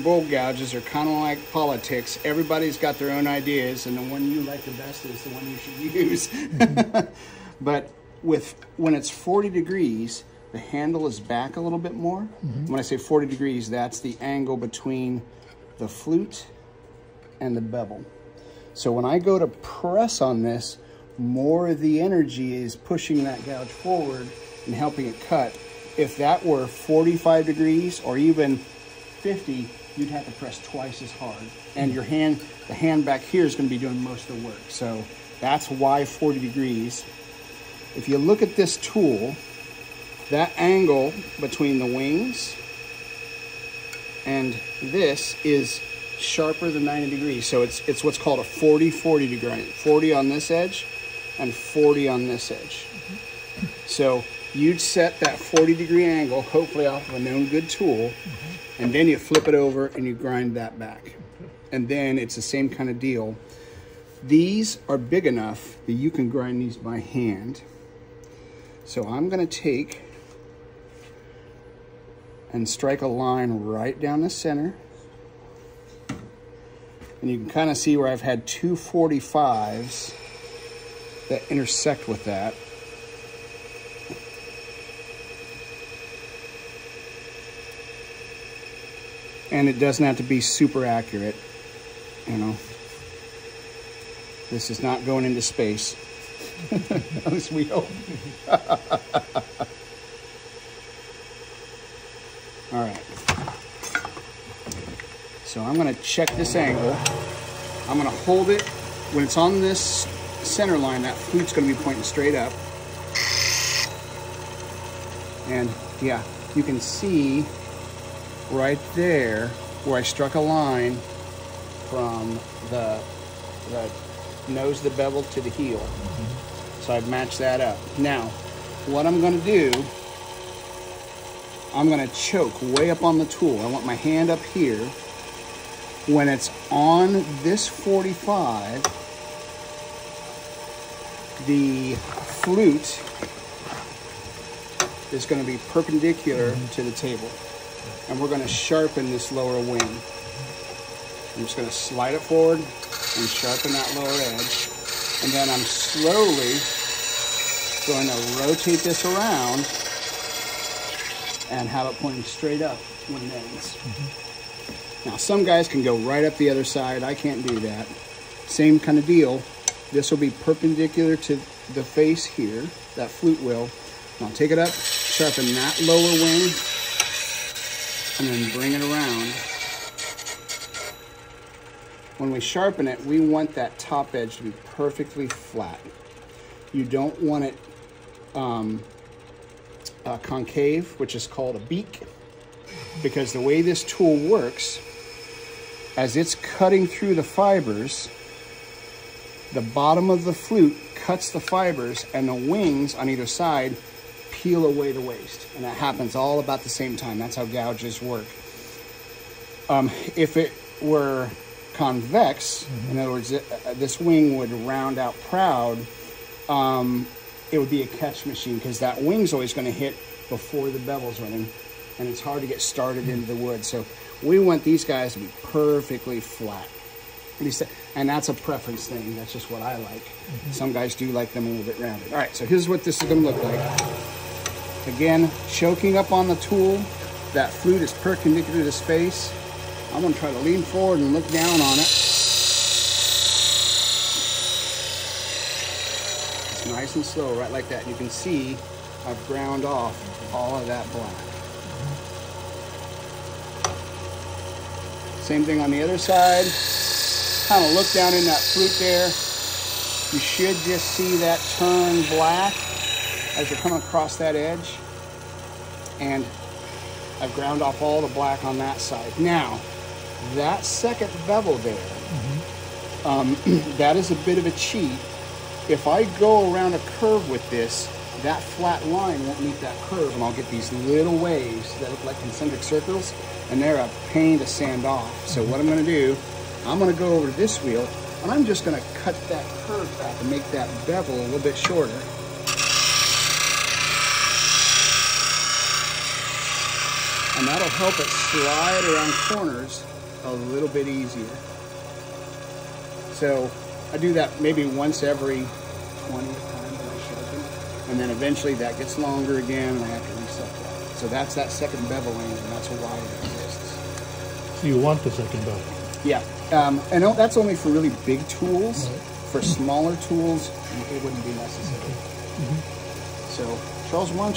Bowl gouges are kind of like politics. Everybody's got their own ideas, and the one you like the best is the one you should use. But when it's 40 degrees, the handle is back a little bit more. When I say 40 degrees, that's the angle between the flute and the bevel. So when I go to press on this, more of the energy is pushing that gouge forward and helping it cut. If that were 45 degrees or even 50, you'd have to press twice as hard. And your hand, the hand back here is going to be doing most of the work. So that's why 40 degrees. If you look at this tool, that angle between the wings and this is sharper than 90 degrees. So it's what's called a 40-40 degree. 40 on this edge and 40 on this edge. So you'd set that 40 degree angle, hopefully off of a known good tool, and then you flip it over and you grind that back. And then it's the same kind of deal. These are big enough that you can grind these by hand. So I'm gonna take and strike a line right down the center. And you can kind of see where I've had two 45s that intersect with that. And it doesn't have to be super accurate, you know. This is not going into space. At least we hope. All right. So I'm gonna check this angle. I'm gonna hold it. When it's on this center line, that flute's gonna be pointing straight up. And yeah, you can see right there where I struck a line from the nose of the bevel to the heel. So I've matched that up. Now, what I'm gonna do, I'm gonna choke way up on the tool. I want my hand up here. When it's on this 45, the flute is gonna be perpendicular to the table. And we're gonna sharpen this lower wing. I'm just gonna slide it forward and sharpen that lower edge. And then I'm slowly going to rotate this around and have it pointing straight up when it ends. Now, some guys can go right up the other side. I can't do that. Same kind of deal. This will be perpendicular to the face here, that flute will. Now take it up, sharpen that lower wing, and then bring it around. When we sharpen it, we want that top edge to be perfectly flat. You don't want it concave, which is called a beak, because the way this tool works, as it's cutting through the fibers, the bottom of the flute cuts the fibers and the wings on either side peel away the waste. And that happens all about the same time. That's how gouges work. If it were convex, in other words, this wing would round out proud, it would be a catch machine, because that wing's always going to hit before the bevel's running, and it's hard to get started into the wood. So we want these guys to be perfectly flat. And that's a preference thing. That's just what I like. Some guys do like them a little bit rounded. All right, so here's what this is going to look like. Again, choking up on the tool. That flute is perpendicular to space. I'm going to try to lean forward and look down on it. It's nice and slow, right like that. You can see I've ground off all of that black. Same thing on the other side. Kind of look down in that flute there. You should just see that turn black as you're coming across that edge. And I've ground off all the black on that side. Now, that second bevel there, that is a bit of a cheat. If I go around a curve with this, that flat line won't meet that curve, and I'll get these little waves that look like concentric circles, and they're a pain to sand off. So what I'm gonna do, I'm gonna go over to this wheel, and I'm just gonna cut that curve back and make that bevel a little bit shorter. And that'll help it slide around corners a little bit easier. So I do that maybe once every 20 times when I sharpen. And then eventually that gets longer again and I have to reset that. So that's that second bevel range, and that's why it exists. So you want the second bevel? Yeah. And that's only for really big tools. Right. For smaller tools, it wouldn't be necessary. So, Charles, why don't you